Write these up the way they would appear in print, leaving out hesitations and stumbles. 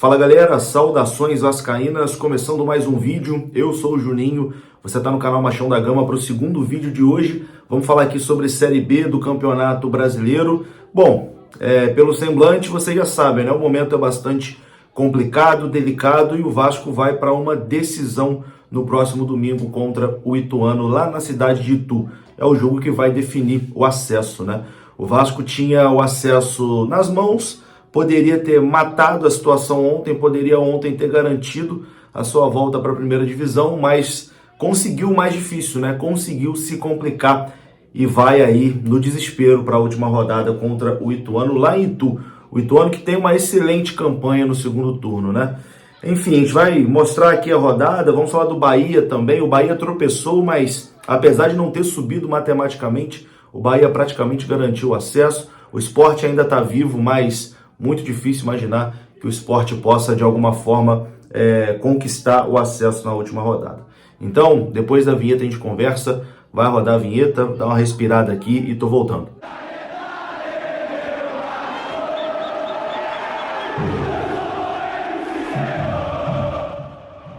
Fala galera, saudações vascaínas, começando mais um vídeo, eu sou o Juninho, você está no canal Machão da Gama para o segundo vídeo de hoje. Vamos falar aqui sobre Série B do Campeonato Brasileiro. Bom, pelo semblante você já sabe, né? O momento é bastante complicado, delicado e o Vasco vai para uma decisão no próximo domingo contra o Ituano lá na cidade de Itu. É o jogo que vai definir o acesso, né? O Vasco tinha o acesso nas mãos, poderia ter matado a situação ontem, poderia ontem ter garantido a sua volta para a primeira divisão, mas conseguiu o mais difícil, né? Conseguiu se complicar e vai aí no desespero para a última rodada contra o Ituano lá em Itu. O Ituano que tem uma excelente campanha no segundo turno, né? Enfim, a gente vai mostrar aqui a rodada, vamos falar do Bahia também. O Bahia tropeçou, mas apesar de não ter subido matematicamente, o Bahia praticamente garantiu o acesso. O Sport ainda está vivo, mas muito difícil imaginar que o Sport possa, de alguma forma, conquistar o acesso na última rodada. Então, depois da vinheta a gente conversa, vai rodar a vinheta, dá uma respirada aqui e tô voltando.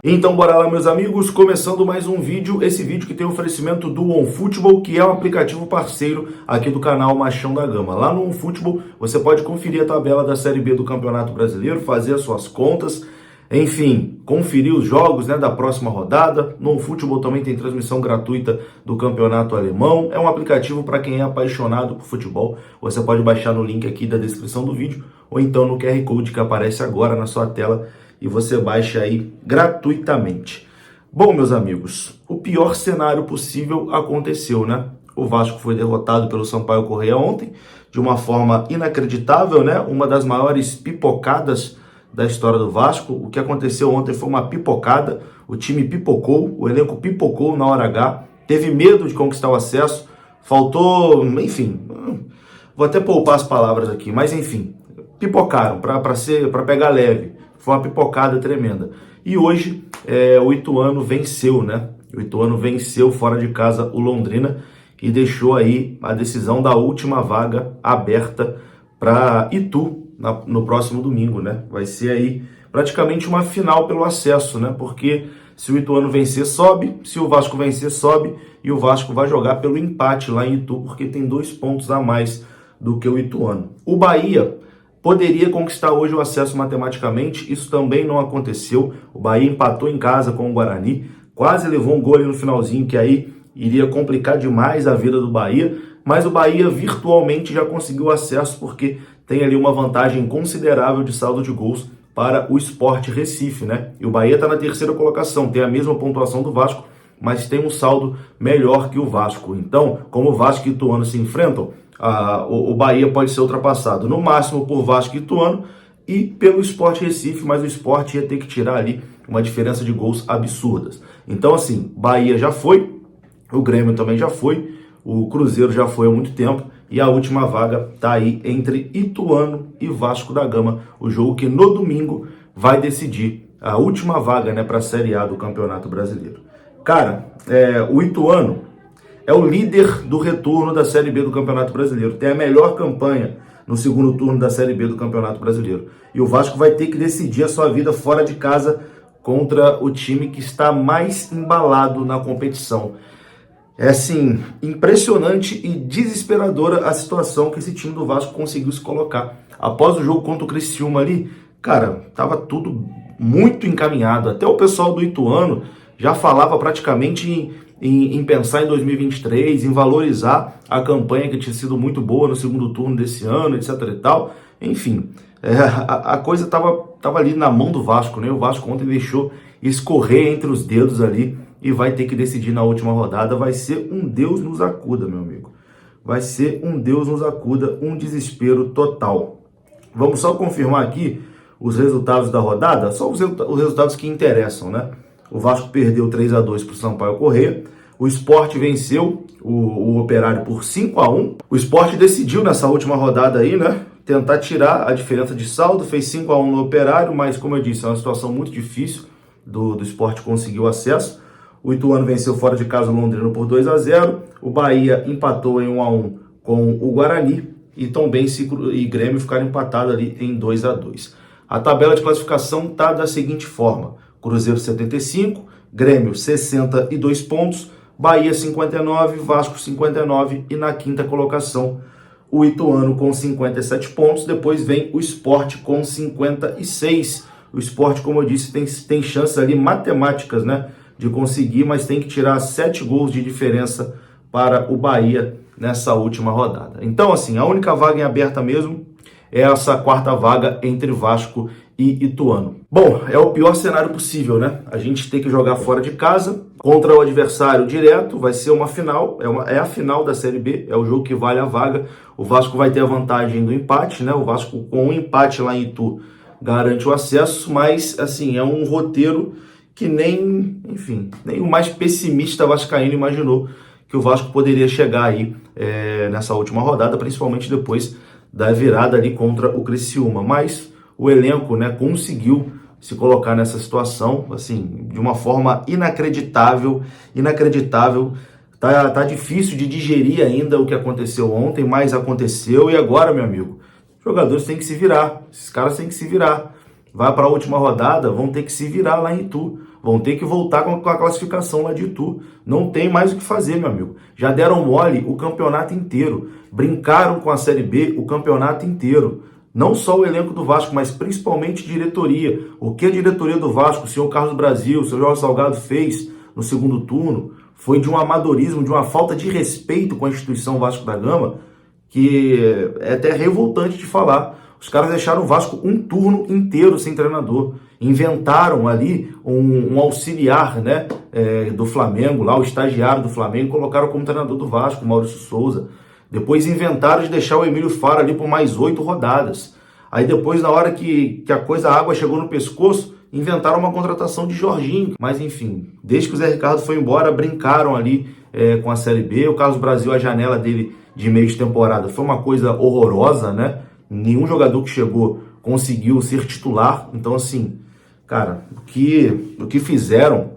Então bora lá, meus amigos, começando mais um vídeo, esse vídeo que tem oferecimento do OneFootball, que é um aplicativo parceiro aqui do canal Machão da Gama. Lá no OneFootball você pode conferir a tabela da Série B do Campeonato Brasileiro, fazer as suas contas, enfim, conferir os jogos, né, da próxima rodada. No OneFootball também tem transmissão gratuita do Campeonato Alemão. É um aplicativo para quem é apaixonado por futebol. Você pode baixar no link aqui da descrição do vídeo ou então no QR Code que aparece agora na sua tela e você baixa aí gratuitamente. Bom, meus amigos, o pior cenário possível aconteceu, né? O Vasco foi derrotado pelo Sampaio Corrêa ontem, de uma forma inacreditável, né? Uma das maiores pipocadas da história do Vasco. O que aconteceu ontem foi uma pipocada, o time pipocou, o elenco pipocou na hora H, teve medo de conquistar o acesso, faltou, enfim, vou até poupar as palavras aqui, mas enfim, pipocaram para pegar leve. Foi uma pipocada tremenda. E hoje o Ituano venceu, né? O Ituano venceu fora de casa o Londrina e deixou aí a decisão da última vaga aberta para Itu no próximo domingo, né? Vai ser aí praticamente uma final pelo acesso, né? Porque se o Ituano vencer, sobe. Se o Vasco vencer, sobe. E o Vasco vai jogar pelo empate lá em Itu, porque tem 2 pontos a mais do que o Ituano. O Bahia poderia conquistar hoje o acesso matematicamente, isso também não aconteceu. O Bahia empatou em casa com o Guarani, quase levou um gol ali no finalzinho, que aí iria complicar demais a vida do Bahia, mas o Bahia virtualmente já conseguiu acesso, porque tem ali uma vantagem considerável de saldo de gols para o Sport Recife, né? E o Bahia está na 3ª colocação, tem a mesma pontuação do Vasco, mas tem um saldo melhor que o Vasco. Então, como o Vasco e o Ituano se enfrentam, o Bahia pode ser ultrapassado no máximo por Vasco e Ituano e pelo Sport Recife, mas o Sport ia ter que tirar ali uma diferença de gols absurdas. Então assim, Bahia já foi, o Grêmio também já foi, o Cruzeiro já foi há muito tempo e a última vaga tá aí entre Ituano e Vasco da Gama, o jogo que no domingo vai decidir a última vaga, né, para a Série A do Campeonato Brasileiro. Cara, o Ituano é o líder do retorno da Série B do Campeonato Brasileiro. Tem a melhor campanha no segundo turno da Série B do Campeonato Brasileiro. E o Vasco vai ter que decidir a sua vida fora de casa contra o time que está mais embalado na competição. É assim, impressionante e desesperadora a situação que esse time do Vasco conseguiu se colocar. Após o jogo contra o Criciúma ali, cara, tava tudo muito encaminhado. Até o pessoal do Ituano já falava praticamente em pensar em 2023, em valorizar a campanha que tinha sido muito boa no segundo turno desse ano, etc e tal. Enfim, a coisa tava ali na mão do Vasco, né? O Vasco ontem deixou escorrer entre os dedos ali e vai ter que decidir na última rodada. Vai ser um Deus nos acuda, meu amigo. Vai ser um Deus nos acuda, um desespero total. Vamos só confirmar aqui os resultados da rodada, só os resultados que interessam, né? O Vasco perdeu 3-2 para o Sampaio Corrêa. O Sport venceu o Operário por 5-1. O Sport decidiu nessa última rodada aí, né? Tentar tirar a diferença de saldo. Fez 5-1 no Operário, mas como eu disse, é uma situação muito difícil do Sport conseguir o acesso. O Ituano venceu fora de casa o Londrina por 2-0. O Bahia empatou em 1-1 com o Guarani. E Tombense e Grêmio ficaram empatados ali em 2-2. A tabela de classificação está da seguinte forma: Cruzeiro 75, Grêmio 62 pontos, Bahia 59, Vasco 59 e na quinta colocação o Ituano com 57 pontos. Depois vem o Sport com 56. O Sport, como eu disse, tem chances ali matemáticas, né, de conseguir, mas tem que tirar 7 gols de diferença para o Bahia nessa última rodada. Então, assim, a única vaga em aberta mesmo é essa quarta vaga entre Vasco e Ituano. Bom, é o pior cenário possível, né? A gente tem que jogar fora de casa contra o adversário direto, vai ser uma final, é a final da Série B, é o jogo que vale a vaga. O Vasco vai ter a vantagem do empate, né? O Vasco com um empate lá em Itu garante o acesso, mas, assim, é um roteiro que nem o mais pessimista vascaíno imaginou que o Vasco poderia chegar aí nessa última rodada, principalmente depois da virada ali contra o Criciúma. Mas o elenco, né, conseguiu se colocar nessa situação, assim, de uma forma inacreditável. Tá difícil de digerir ainda o que aconteceu ontem, mas aconteceu e agora, meu amigo, os jogadores têm que se virar, esses caras têm que se virar. Vai para a última rodada, vão ter que se virar lá em Itu, vão ter que voltar com a classificação lá de Itu. Não tem mais o que fazer, meu amigo. Já deram mole o campeonato inteiro, brincaram com a Série B o campeonato inteiro. Não só o elenco do Vasco, mas principalmente diretoria. O que a diretoria do Vasco, o senhor Carlos Brasil, o senhor Jorge Salgado fez no segundo turno foi de um amadorismo, de uma falta de respeito com a instituição Vasco da Gama, que é até revoltante de falar. Os caras deixaram o Vasco um turno inteiro sem treinador. Inventaram ali um auxiliar, né, do Flamengo, lá o estagiário do Flamengo, colocaram como treinador do Vasco, Maurício Souza. Depois inventaram de deixar o Emílio Fara ali por mais 8 rodadas. Aí depois, na hora que a água chegou no pescoço, inventaram uma contratação de Jorginho. Mas enfim, desde que o Zé Ricardo foi embora, brincaram ali com a Série B. O Carlos Brasil, a janela dele de meio de temporada foi uma coisa horrorosa, né? Nenhum jogador que chegou conseguiu ser titular. Então, assim, cara, o que fizeram...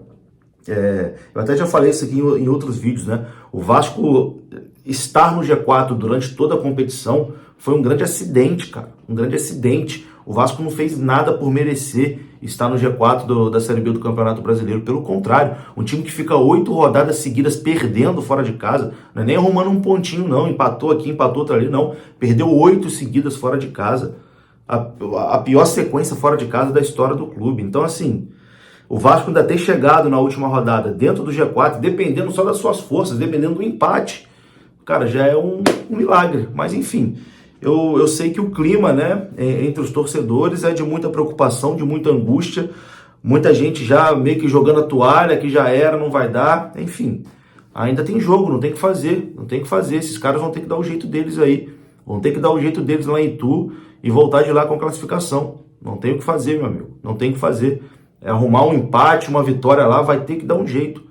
eu até já falei isso aqui em outros vídeos, né? O Vasco estar no G4 durante toda a competição foi um grande acidente, cara. Um grande acidente. O Vasco não fez nada por merecer estar no G4 da Série B do Campeonato Brasileiro. Pelo contrário, um time que fica 8 rodadas seguidas perdendo fora de casa, não é nem arrumando um pontinho, não. Empatou aqui, empatou outro ali, não. Perdeu 8 seguidas fora de casa. A pior sequência fora de casa da história do clube. Então, assim, o Vasco ainda ter chegado na última rodada dentro do G4, dependendo só das suas forças, dependendo do empate, cara, já é um milagre. Mas, enfim, eu sei que o clima, né, entre os torcedores é de muita preocupação, de muita angústia. Muita gente já meio que jogando a toalha, que já era, não vai dar. Enfim, ainda tem jogo, não tem que fazer. Esses caras vão ter que dar o jeito deles aí. Vão ter que dar o jeito deles lá em Itu e voltar de lá com a classificação. Não tem o que fazer, meu amigo. Não tem o que fazer. É arrumar um empate, uma vitória lá, vai ter que dar um jeito.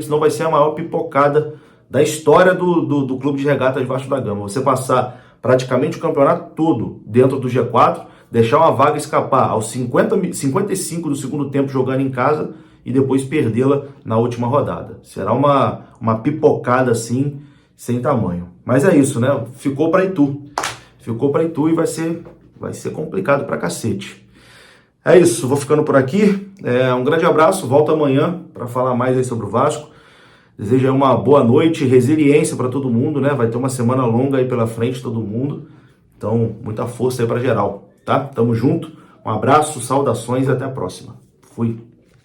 Senão vai ser a maior pipocada da história do Clube de Regatas Vasco da Gama. Você passar praticamente o campeonato todo dentro do G4, deixar uma vaga escapar aos 55 do segundo tempo jogando em casa e depois perdê-la na última rodada. Será uma pipocada assim, sem tamanho. Mas é isso, né? Ficou para Itu e vai ser complicado pra cacete. É isso, vou ficando por aqui. Um grande abraço, volto amanhã para falar mais aí sobre o Vasco. Desejo aí uma boa noite, resiliência para todo mundo, né? Vai ter uma semana longa aí pela frente, todo mundo. Então, muita força aí para geral, tá? Tamo junto, um abraço, saudações e até a próxima. Fui.